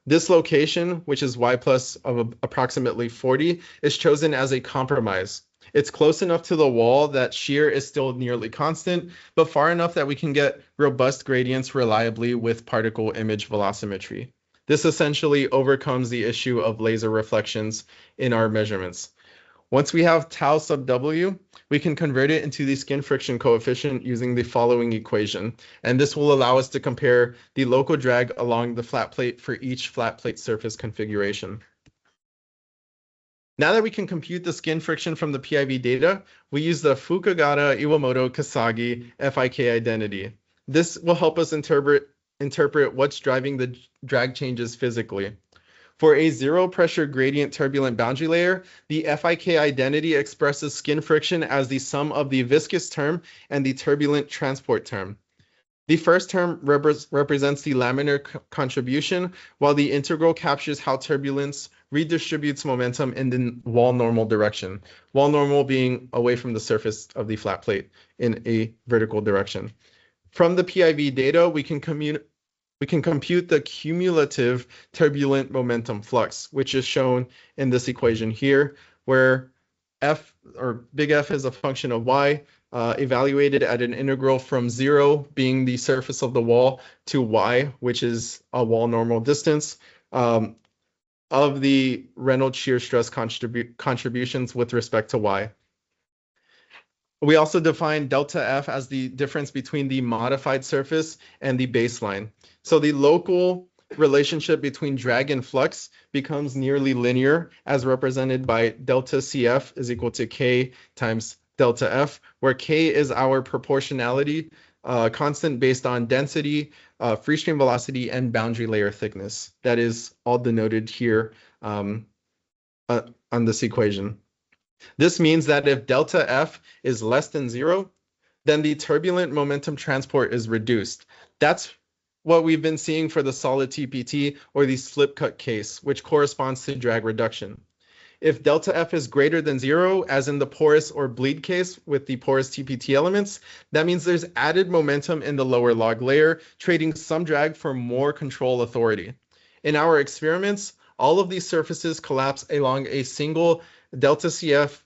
This location, which is y plus of approximately 40, is chosen as a compromise. It's close enough to the wall that shear is still nearly constant, but far enough that we can get robust gradients reliably with particle image velocimetry. This essentially overcomes the issue of laser reflections in our measurements. Once we have tau sub w, we can convert it into the skin friction coefficient using the following equation. And this will allow us to compare the local drag along the flat plate for each flat plate surface configuration. Now that we can compute the skin friction from the PIV data, we use the Fukugata-Iwamoto-Kasagi FIK identity. This will help us interpret what's driving the drag changes physically. For a zero pressure gradient turbulent boundary layer, the FIK identity expresses skin friction as the sum of the viscous term and the turbulent transport term. The first term represents the laminar contribution, while the integral captures how turbulence redistributes momentum in the wall normal direction, wall normal being away from the surface of the flat plate in a vertical direction. From the PIV data, we can compute the cumulative turbulent momentum flux, which is shown in this equation here, where F, or big F, is a function of y, evaluated at an integral from 0 being the surface of the wall to y, which is a wall normal distance, of the Reynolds shear stress contributions with respect to y. We also define delta F as the difference between the modified surface and the baseline. So the local relationship between drag and flux becomes nearly linear, as represented by delta CF is equal to K times delta F, where K is our proportionality constant based on density, free stream velocity, and boundary layer thickness. That is all denoted here on this equation. This means that if delta F is less than 0, then the turbulent momentum transport is reduced. That's what we've been seeing for the solid TPT or the slip cut case, which corresponds to drag reduction. If delta F is greater than 0, as in the porous or bleed case with the porous TPT elements, that means there's added momentum in the lower log layer, trading some drag for more control authority. In our experiments, all of these surfaces collapse along a single delta CF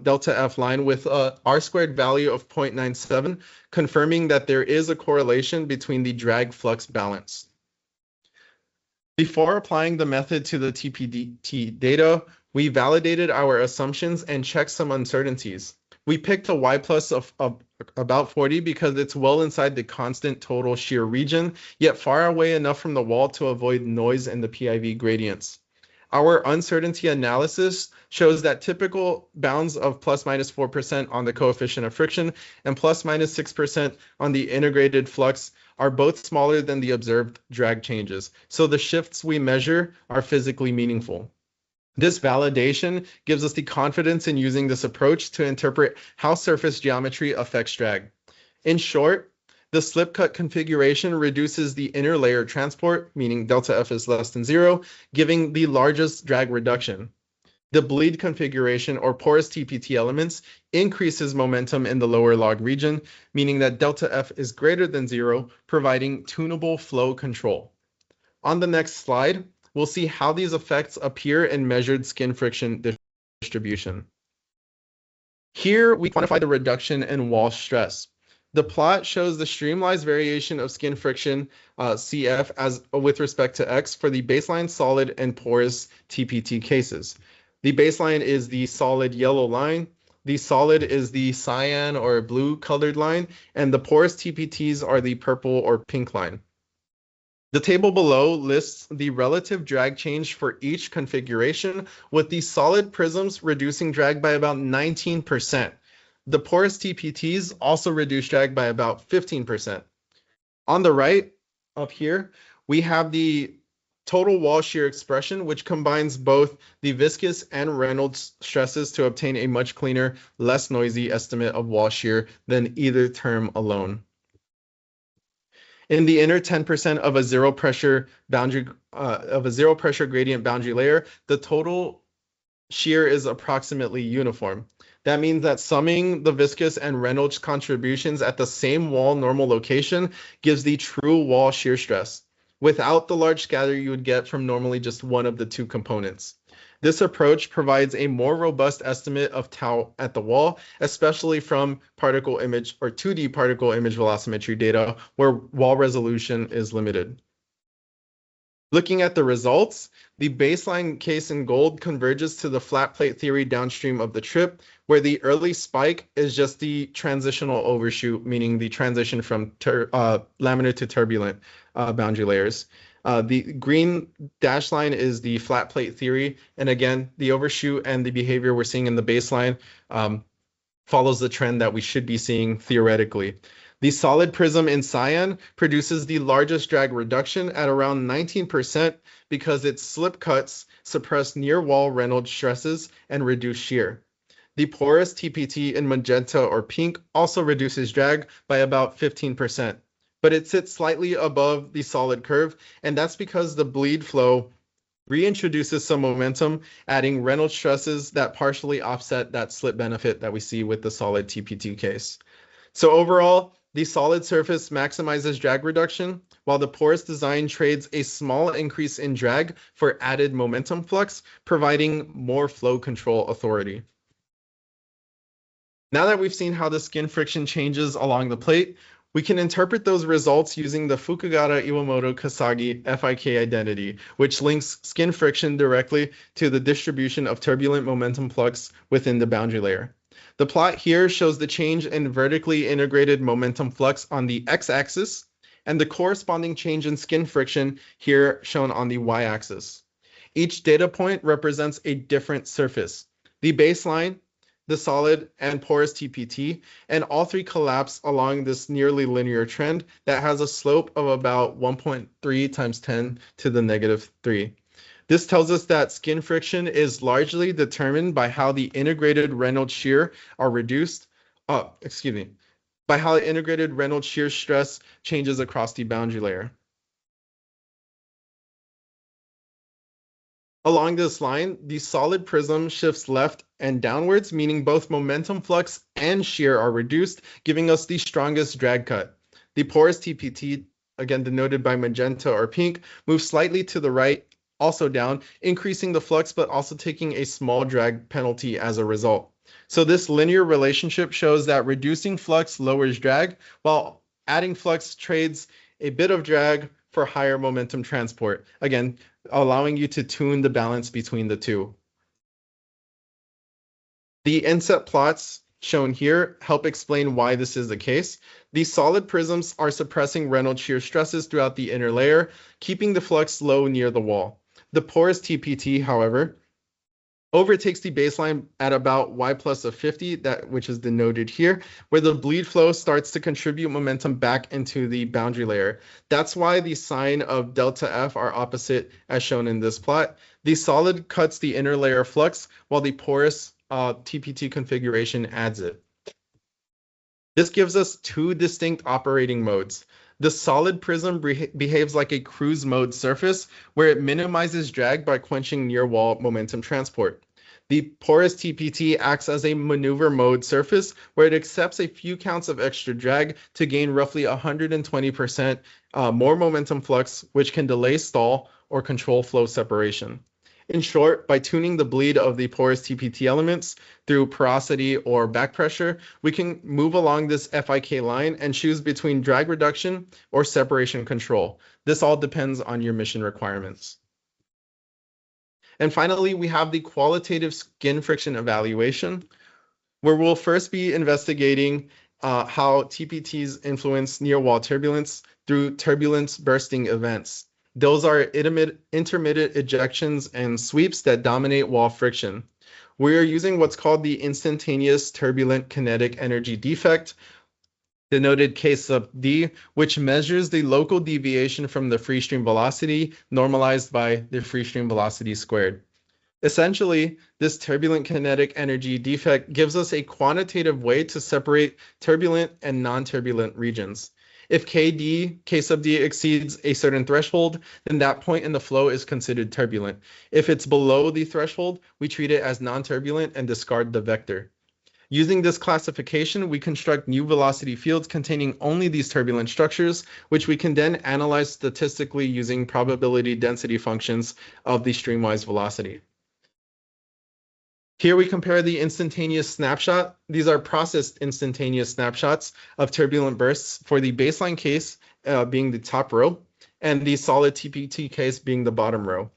delta F line with a R squared value of 0.97, confirming that there is a correlation between the drag flux balance. Before applying the method to the TPT data, we validated our assumptions and checked some uncertainties. We picked a Y plus of about 40 because it's well inside the constant total shear region, yet far away enough from the wall to avoid noise in the PIV gradients. Our uncertainty analysis shows that typical bounds of plus minus 4% on the coefficient of friction and plus minus 6% on the integrated flux are both smaller than the observed drag changes, so the shifts we measure are physically meaningful. This validation gives us the confidence in using this approach to interpret how surface geometry affects drag. In short, the slip cut configuration reduces the inner layer transport, meaning delta F is less than 0, giving the largest drag reduction. The bleed configuration or porous TPT elements increases momentum in the lower log region, meaning that delta F is greater than 0, providing tunable flow control. On the next slide, we'll see how these effects appear in measured skin friction distribution. Here, we quantify the reduction in wall stress. The plot shows the streamlined variation of skin friction CF as with respect to X for the baseline solid and porous TPT cases. The baseline is the solid yellow line, the solid is the cyan or blue colored line, and the porous TPTs are the purple or pink line. The table below lists the relative drag change for each configuration, with the solid prisms reducing drag by about 19%. The porous TPTs also reduce drag by about 15%. On the right, up here, we have the total wall shear expression, which combines both the viscous and Reynolds stresses to obtain a much cleaner, less noisy estimate of wall shear than either term alone. In the inner 10% of a zero pressure gradient boundary layer, the total shear is approximately uniform. That means that summing the viscous and Reynolds contributions at the same wall normal location gives the true wall shear stress, without the large scatter you would get from normally just one of the two components. This approach provides a more robust estimate of tau at the wall, especially from particle image or 2D particle image velocimetry data where wall resolution is limited. Looking at the results, the baseline case in gold converges to the flat plate theory downstream of the trip, where the early spike is just the transitional overshoot, meaning the transition from laminar to turbulent boundary layers. The green dash line is the flat plate theory. And again, the overshoot and the behavior we're seeing in the baseline follows the trend that we should be seeing theoretically. The solid prism in cyan produces the largest drag reduction at around 19% because its slip cuts suppress near wall Reynolds stresses and reduce shear. The porous TPT in magenta or pink also reduces drag by about 15%, but it sits slightly above the solid curve, and that's because the bleed flow reintroduces some momentum, adding Reynolds stresses that partially offset that slip benefit that we see with the solid TPT case. So overall, the solid surface maximizes drag reduction, while the porous design trades a small increase in drag for added momentum flux, providing more flow control authority. Now that we've seen how the skin friction changes along the plate, we can interpret those results using the Fukugata-Iwamoto-Kasagi FIK identity, which links skin friction directly to the distribution of turbulent momentum flux within the boundary layer. The plot here shows the change in vertically integrated momentum flux on the x-axis and the corresponding change in skin friction here shown on the y-axis. Each data point represents a different surface. The baseline, the solid, and porous TPT, and all three collapse along this nearly linear trend that has a slope of about 1.3 times 10 to the negative 3. This tells us that skin friction is largely determined by how the integrated Reynolds shear are reduced, by how the integrated Reynolds shear stress changes across the boundary layer. Along this line, the solid prism shifts left and downwards, meaning both momentum flux and shear are reduced, giving us the strongest drag cut. The porous TPT, again denoted by magenta or pink, moves slightly to the right, also down, increasing the flux, but also taking a small drag penalty as a result. So this linear relationship shows that reducing flux lowers drag, while adding flux trades a bit of drag for higher momentum transport. Again, allowing you to tune the balance between the two. The inset plots shown here help explain why this is the case. These solid prisms are suppressing Reynolds shear stresses throughout the inner layer, keeping the flux low near the wall. The porous TPT, however, overtakes the baseline at about y plus of 50, which is denoted here, where the bleed flow starts to contribute momentum back into the boundary layer. That's why the sign of delta F are opposite as shown in this plot. The solid cuts the inner layer flux, while the porous TPT configuration adds it. This gives us two distinct operating modes. The solid prism behaves like a cruise mode surface, where it minimizes drag by quenching near wall momentum transport. The porous TPT acts as a maneuver mode surface, where it accepts a few counts of extra drag to gain roughly 120% more momentum flux, which can delay stall or control flow separation. In short, by tuning the bleed of the porous TPT elements through porosity or back pressure, we can move along this FIK line and choose between drag reduction or separation control. This all depends on your mission requirements. And finally, we have the qualitative skin friction evaluation, where we'll first be investigating how TPTs influence near wall turbulence through turbulence bursting events. Those are intermittent ejections and sweeps that dominate wall friction. We are using what's called the instantaneous turbulent kinetic energy defect, denoted K sub D, which measures the local deviation from the free stream velocity normalized by the free stream velocity squared. Essentially, this turbulent kinetic energy defect gives us a quantitative way to separate turbulent and non-turbulent regions. If K sub D exceeds a certain threshold, then that point in the flow is considered turbulent. If it's below the threshold, we treat it as non-turbulent and discard the vector. Using this classification, we construct new velocity fields containing only these turbulent structures, which we can then analyze statistically using probability density functions of the streamwise velocity. Here we compare the instantaneous snapshot. These are processed instantaneous snapshots of turbulent bursts for the baseline case being the top row, and the solid TPT case being the bottom row.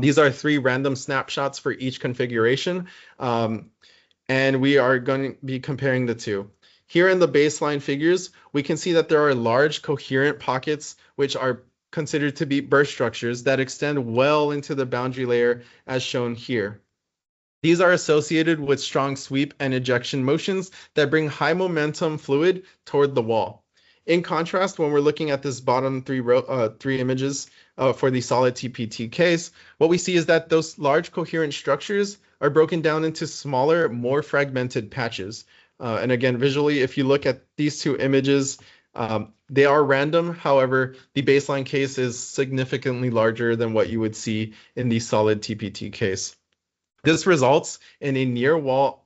These are 3 random snapshots for each configuration, and we are going to be comparing the two. Here in the baseline figures, we can see that there are large coherent pockets which are considered to be burst structures that extend well into the boundary layer as shown here. These are associated with strong sweep and ejection motions that bring high momentum fluid toward the wall. In contrast, when we're looking at this bottom 3 images for the solid TPT case, what we see is that those large coherent structures are broken down into smaller, more fragmented patches. And again, visually, if you look at these 2 images, they are random. However, the baseline case is significantly larger than what you would see in the solid TPT case. This results in a near wall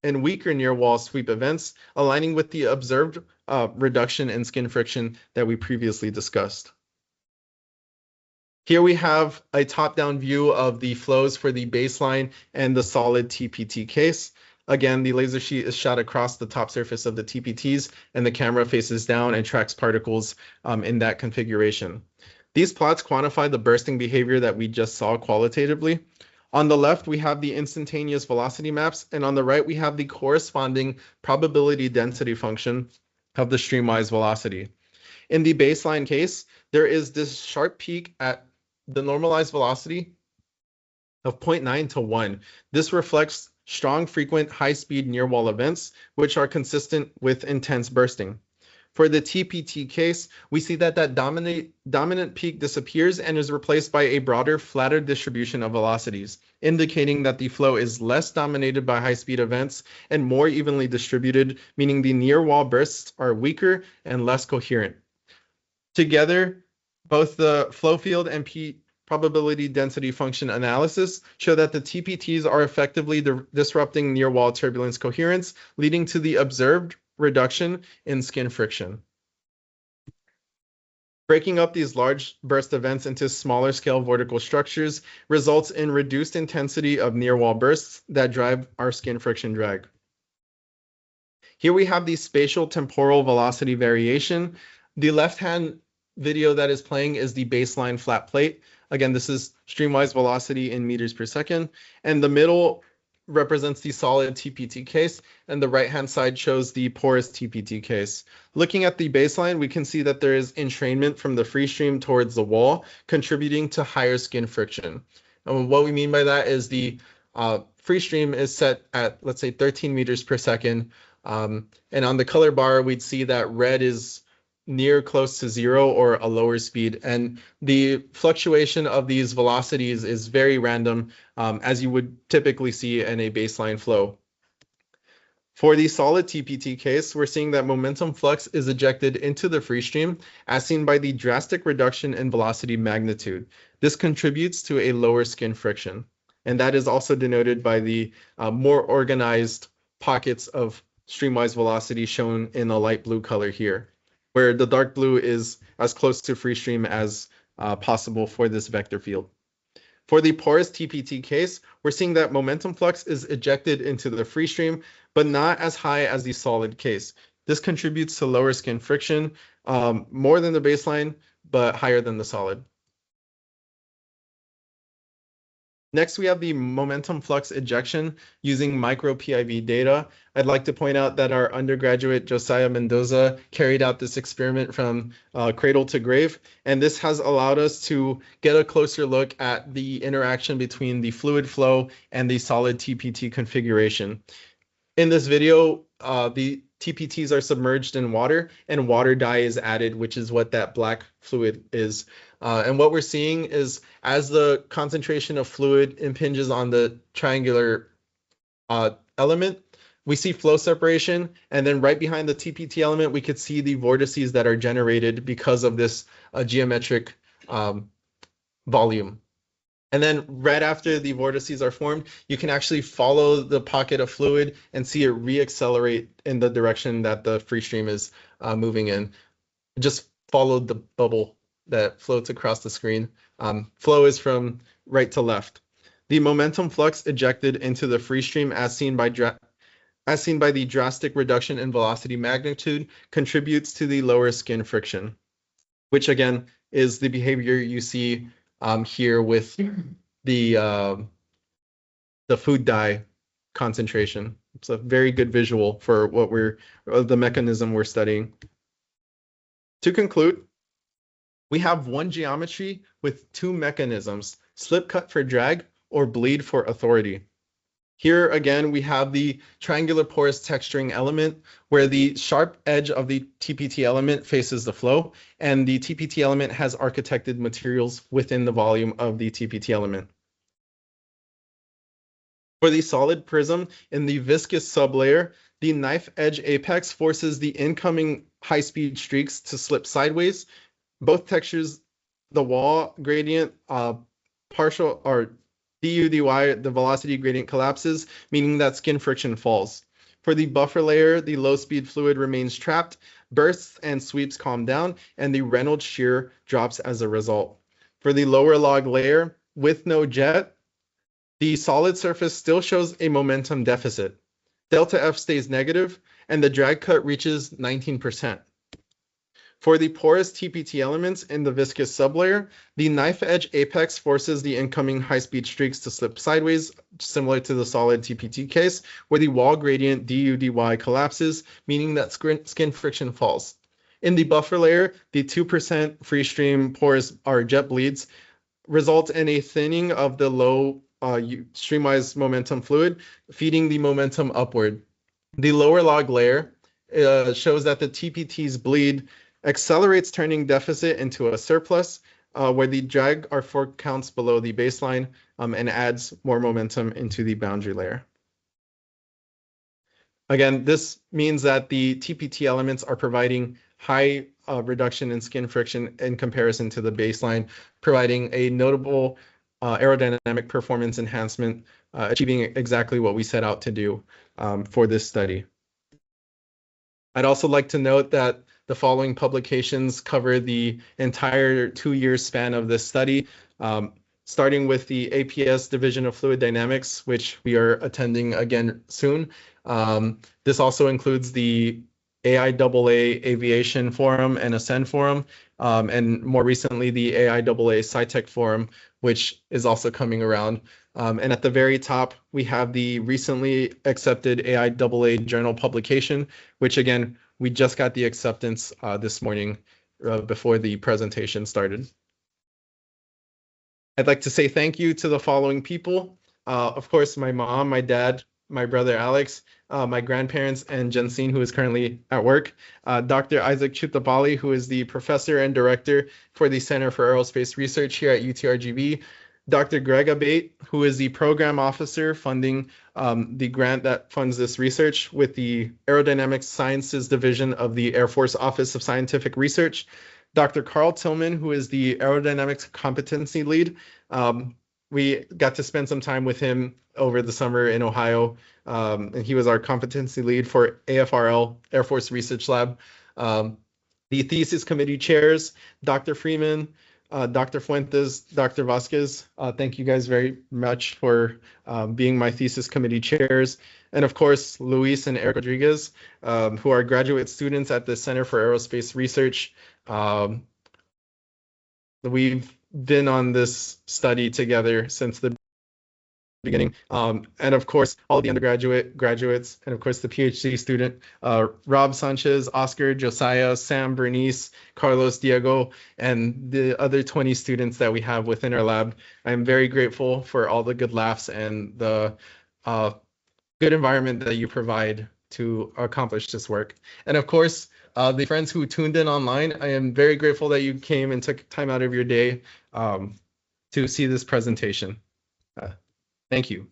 and weaker near wall sweep events, aligning with the observed reduction in skin friction that we previously discussed. Here we have a top-down view of the flows for the baseline and the solid TPT case. Again, the laser sheet is shot across the top surface of the TPTs, and the camera faces down and tracks particles in that configuration. These plots quantify the bursting behavior that we just saw qualitatively. On the left, we have the instantaneous velocity maps, and on the right, we have the corresponding probability density function of the streamwise velocity. In the baseline case, there is this sharp peak at the normalized velocity of 0.9 to 1. This reflects strong, frequent, high-speed near-wall events, which are consistent with intense bursting. For the TPT case, we see that dominant peak disappears and is replaced by a broader, flatter distribution of velocities, indicating that the flow is less dominated by high-speed events and more evenly distributed, meaning the near-wall bursts are weaker and less coherent. Together, both the flow field and probability density function analysis show that the TPTs are effectively disrupting near-wall turbulence coherence, leading to the observed reduction in skin friction. Breaking up these large burst events into smaller scale vertical structures results in reduced intensity of near-wall bursts that drive our skin friction drag. Here we have the spatial temporal velocity variation. The left-hand video that is playing is the baseline flat plate. Again, this is streamwise velocity in meters per second. And the middle represents the solid TPT case, and the right-hand side shows the porous TPT case. Looking at the baseline, we can see that there is entrainment from the free stream towards the wall, contributing to higher skin friction. And what we mean by that is the free stream is set at, let's say, 13 meters per second. And on the color bar, we'd see that red is near close to zero or a lower speed. And the fluctuation of these velocities is very random, as you would typically see in a baseline flow. For the solid TPT case, we're seeing that momentum flux is ejected into the free stream, as seen by the drastic reduction in velocity magnitude. This contributes to a lower skin friction. And that is also denoted by the more organized pockets of streamwise velocity shown in a light blue color here, where the dark blue is as close to free stream as possible for this vector field. For the porous TPT case, we're seeing that momentum flux is ejected into the free stream, but not as high as the solid case. This contributes to lower skin friction, more than the baseline, but higher than the solid. Next, we have the momentum flux ejection using micro PIV data. I'd like to point out that our undergraduate Josiah Mendoza carried out this experiment from cradle to grave, and this has allowed us to get a closer look at the interaction between the fluid flow and the solid TPT configuration. In this video, the TPTs are submerged in water and water dye is added, which is what that black fluid is. And what we're seeing is as the concentration of fluid impinges on the triangular element, we see flow separation. And then right behind the TPT element, we could see the vortices that are generated because of this geometric volume. And then right after the vortices are formed, you can actually follow the pocket of fluid and see it re-accelerate in the direction that the free stream is moving in. Just follow the bubble that floats across the screen. Flow is from right to left. The momentum flux ejected into the free stream as seen by the drastic reduction in velocity magnitude contributes to the lower skin friction, which again is the behavior you see here with the food dye concentration. It's a very good visual for what the mechanism we're studying. To conclude, we have one geometry with two mechanisms, slip cut for drag or bleed for authority. Here again, we have the triangular porous texturing element where the sharp edge of the TPT element faces the flow, and the TPT element has architected materials within the volume of the TPT element. For the solid prism in the viscous sublayer, the knife edge apex forces the incoming high-speed streaks to slip sideways. Both textures, the wall gradient, partial or du dy, the velocity gradient collapses, meaning that skin friction falls. For the buffer layer, the low-speed fluid remains trapped, bursts and sweeps calm down, and the Reynolds shear drops as a result. For the lower log layer, with no jet, the solid surface still shows a momentum deficit. Delta F stays negative, and the drag cut reaches 19%. For the porous TPT elements in the viscous sublayer, the knife edge apex forces the incoming high-speed streaks to slip sideways, similar to the solid TPT case, where the wall gradient du dy collapses, meaning that skin friction falls. In the buffer layer, the 2% free stream pores are jet bleeds, result in a thinning of the low streamwise momentum fluid, feeding the momentum upward. The lower log layer shows that the TPT's bleed accelerates, turning deficit into a surplus, where the drag are 4 counts below the baseline, and adds more momentum into the boundary layer. Again, this means that the TPT elements are providing high reduction in skin friction in comparison to the baseline, providing a notable aerodynamic performance enhancement, achieving exactly what we set out to do for this study. I'd also like to note that the following publications cover the entire 2-year span of this study, starting with the APS Division of Fluid Dynamics, which we are attending again soon. This also includes the AIAA Aviation Forum and Ascend Forum, and more recently the AIAA SciTech Forum, which is also coming around. And at the very top, we have the recently accepted AIAA journal publication, which again, we just got the acceptance this morning before the presentation started. I'd like to say thank you to the following people. Of course, my mom, my dad, my brother Alex, my grandparents, and Jensine, who is currently at work. Dr. Isaac Chutabali, who is the professor and director for the Center for Aerospace Research here at UTRGV. Dr. Greg Abate, who is the program officer funding the grant that funds this research with the Aerodynamics Sciences Division of the Air Force Office of Scientific Research. Dr. Carl Tillman, who is the Aerodynamics Competency Lead. We got to spend some time with him over the summer in Ohio, and he was our competency lead for AFRL, Air Force Research Lab. The thesis committee chairs, Dr. Freeman, Dr. Fuentes, Dr. Vasquez. Thank you guys very much for being my thesis committee chairs. And of course, Luis and Eric Rodriguez, who are graduate students at the Center for Aerospace Research. We've been on this study together since the beginning. And of course, all the undergraduate, graduates, and of course the PhD student, Rob Sanchez, Oscar, Josiah, Sam, Bernice, Carlos, Diego, and the other 20 students that we have within our lab. I'm very grateful for all the good laughs and the good environment that you provide to accomplish this work. And of course, the friends who tuned in online, I am very grateful that you came and took time out of your day to see this presentation. Thank you.